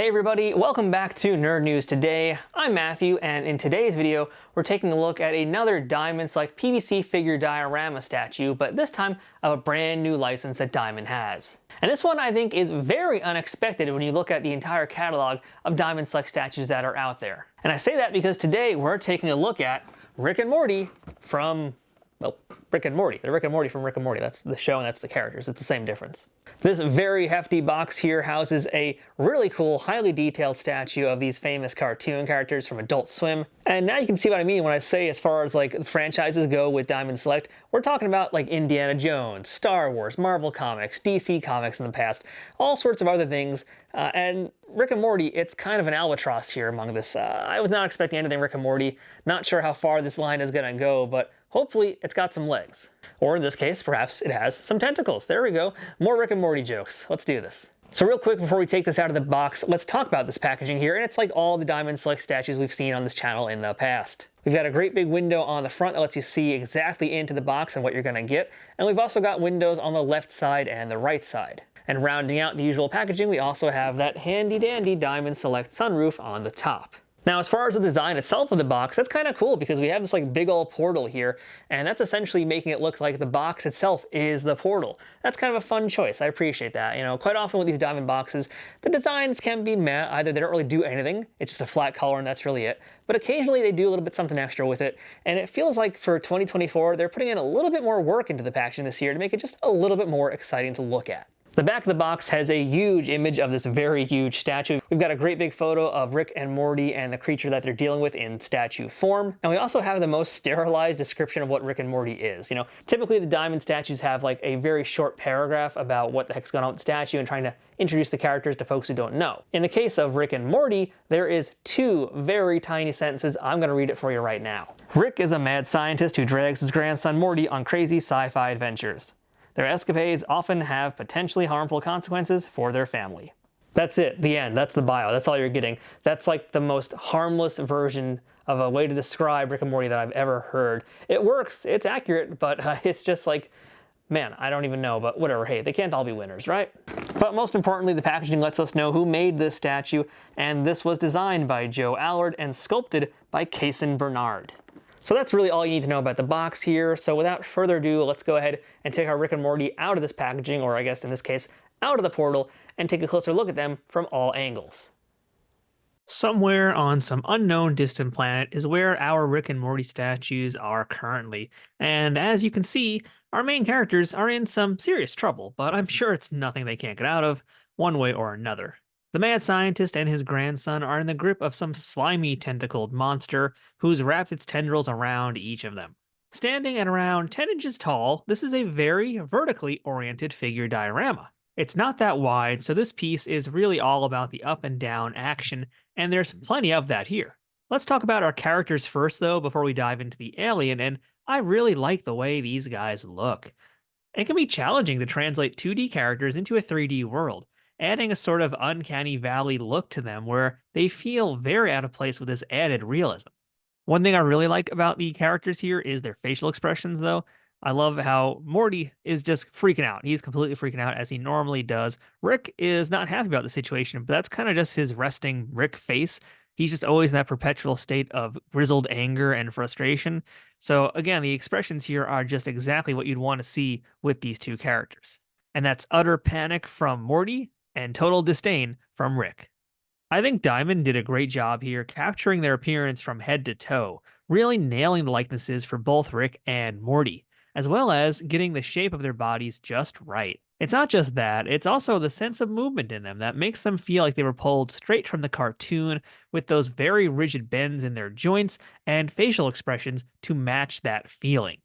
Hey everybody, welcome back to Nerd News Today. I'm Matthew, and in today's video, we're taking a look at another Diamond Select PVC figure diorama statue, but this time of a brand new license that Diamond has. And this one I think is very unexpected when you look at the entire catalog of Diamond Select statues that are out there. And I say that because today we're taking a look at Rick and Morty from, well, Rick and Morty. They're Rick and Morty from Rick and Morty. That's the show and that's the characters. It's the same difference. This very hefty box here houses a really cool, highly detailed statue of these famous cartoon characters from Adult Swim. And now you can see what I mean when I say as far as like franchises go with Diamond Select, we're talking about like Indiana Jones, Star Wars, Marvel Comics, DC Comics in the past, all sorts of other things. And Rick and Morty, it's kind of an albatross here among this. I was not expecting anything Rick and Morty. Not sure how far this line is going to go, but hopefully it's got some legs. Or in this case, perhaps it has some tentacles. There we go. More Rick and Morty jokes. Let's do this. So real quick before we take this out of the box, let's talk about this packaging here. And it's like all the Diamond Select statues we've seen on this channel in the past. We've got a great big window on the front that lets you see exactly into the box and what you're going to get. And we've also got windows on the left side and the right side. And rounding out the usual packaging, we also have that handy dandy Diamond Select sunroof on the top. Now, as far as the design itself of the box, that's kind of cool because we have this like big old portal here, and that's essentially making it look like the box itself is the portal. That's kind of a fun choice. I appreciate that. You know, quite often with these Diamond boxes, the designs can be meh. Either they don't really do anything, it's just a flat color and that's really it. But occasionally they do a little bit something extra with it, and it feels like for 2024, they're putting in a little bit more work into the packaging this year to make it just a little bit more exciting to look at. The back of the box has a huge image of this very huge statue. We've got a great big photo of Rick and Morty and the creature that they're dealing with in statue form. And we also have the most sterilized description of what Rick and Morty is. You know, typically the Diamond statues have like a very short paragraph about what the heck's going on with the statue and trying to introduce the characters to folks who don't know. In the case of Rick and Morty, there is two very tiny sentences. I'm going to read it for you right now. Rick is a mad scientist who drags his grandson Morty on crazy sci-fi adventures. Their escapades often have potentially harmful consequences for their family. That's it, the end, that's the bio, that's all you're getting. That's like the most harmless version of a way to describe Rick and Morty that I've ever heard. It works, it's accurate, but it's just like, man, I don't even know, but whatever, hey, they can't all be winners, right? But most importantly, the packaging lets us know who made this statue, and this was designed by Joe Allard and sculpted by Kaysen Bernard. So that's really all you need to know about the box here. So without further ado, let's go ahead and take our Rick and Morty out of this packaging, or I guess in this case, out of the portal, and take a closer look at them from all angles. Somewhere on some unknown distant planet is where our Rick and Morty statues are currently. And as you can see, our main characters are in some serious trouble, but I'm sure it's nothing they can't get out of, one way or another. The mad scientist and his grandson are in the grip of some slimy tentacled monster who's wrapped its tendrils around each of them. Standing at around 10 inches tall, this is a very vertically oriented figure diorama. It's not that wide, so this piece is really all about the up and down action, and there's plenty of that here. Let's talk about our characters first though before we dive into the alien, and I really like the way these guys look. It can be challenging to translate 2D characters into a 3D world, adding a sort of uncanny valley look to them where they feel very out of place with this added realism. One thing I really like about the characters here is their facial expressions though. I love how Morty is just freaking out. He's completely freaking out as he normally does. Rick is not happy about the situation, but that's kind of just his resting Rick face. He's just always in that perpetual state of grizzled anger and frustration. So again, the expressions here are just exactly what you'd want to see with these two characters. And that's utter panic from Morty and total disdain from Rick. I think Diamond did a great job here capturing their appearance from head to toe, really nailing the likenesses for both Rick and Morty, as well as getting the shape of their bodies just right. It's not just that, it's also the sense of movement in them that makes them feel like they were pulled straight from the cartoon with those very rigid bends in their joints and facial expressions to match that feeling.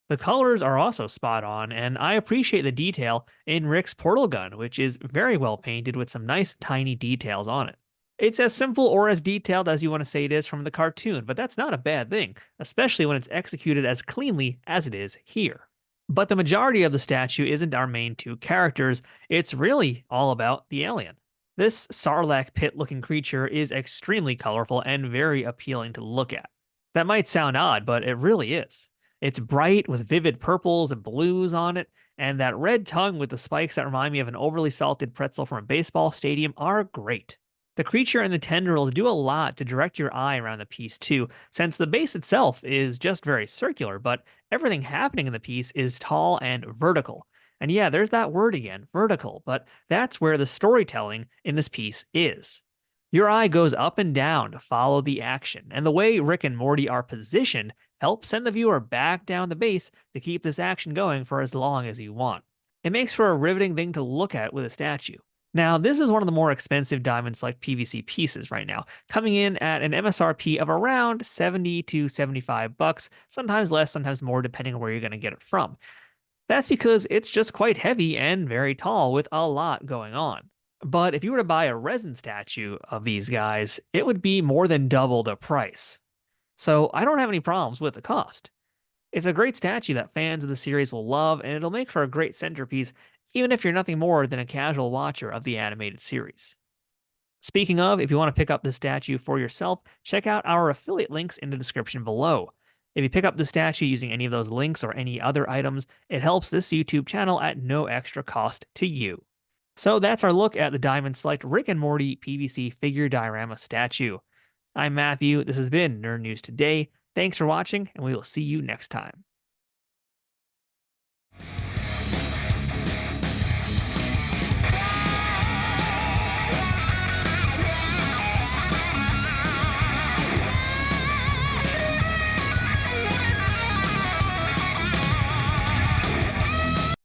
The colors are also spot on, and I appreciate the detail in Rick's portal gun, which is very well painted with some nice tiny details on it. It's as simple or as detailed as you want to say it is from the cartoon, but that's not a bad thing, especially when it's executed as cleanly as it is here. But the majority of the statue isn't our main two characters, it's really all about the alien. This sarlacc pit-looking creature is extremely colorful and very appealing to look at. That might sound odd, but it really is. It's bright with vivid purples and blues on it, and that red tongue with the spikes that remind me of an overly salted pretzel from a baseball stadium are great. The creature and the tendrils do a lot to direct your eye around the piece too, since the base itself is just very circular, but everything happening in the piece is tall and vertical. And yeah, there's that word again, vertical, but that's where the storytelling in this piece is. Your eye goes up and down to follow the action, and the way Rick and Morty are positioned helps send the viewer back down the base to keep this action going for as long as you want. It makes for a riveting thing to look at with a statue. Now, this is one of the more expensive diamond-select PVC pieces right now, coming in at an MSRP of around 70 to 75 bucks, sometimes less, sometimes more, depending on where you're going to get it from. That's because it's just quite heavy and very tall with a lot going on. But if you were to buy a resin statue of these guys, it would be more than double the price. So I don't have any problems with the cost. It's a great statue that fans of the series will love, and it'll make for a great centerpiece, even if you're nothing more than a casual watcher of the animated series. Speaking of, if you want to pick up this statue for yourself, check out our affiliate links in the description below. If you pick up the statue using any of those links or any other items, it helps this YouTube channel at no extra cost to you. So that's our look at the Diamond Select Rick and Morty PVC figure diorama statue. I'm Matthew, this has been Nerd News Today. Thanks for watching, and we will see you next time.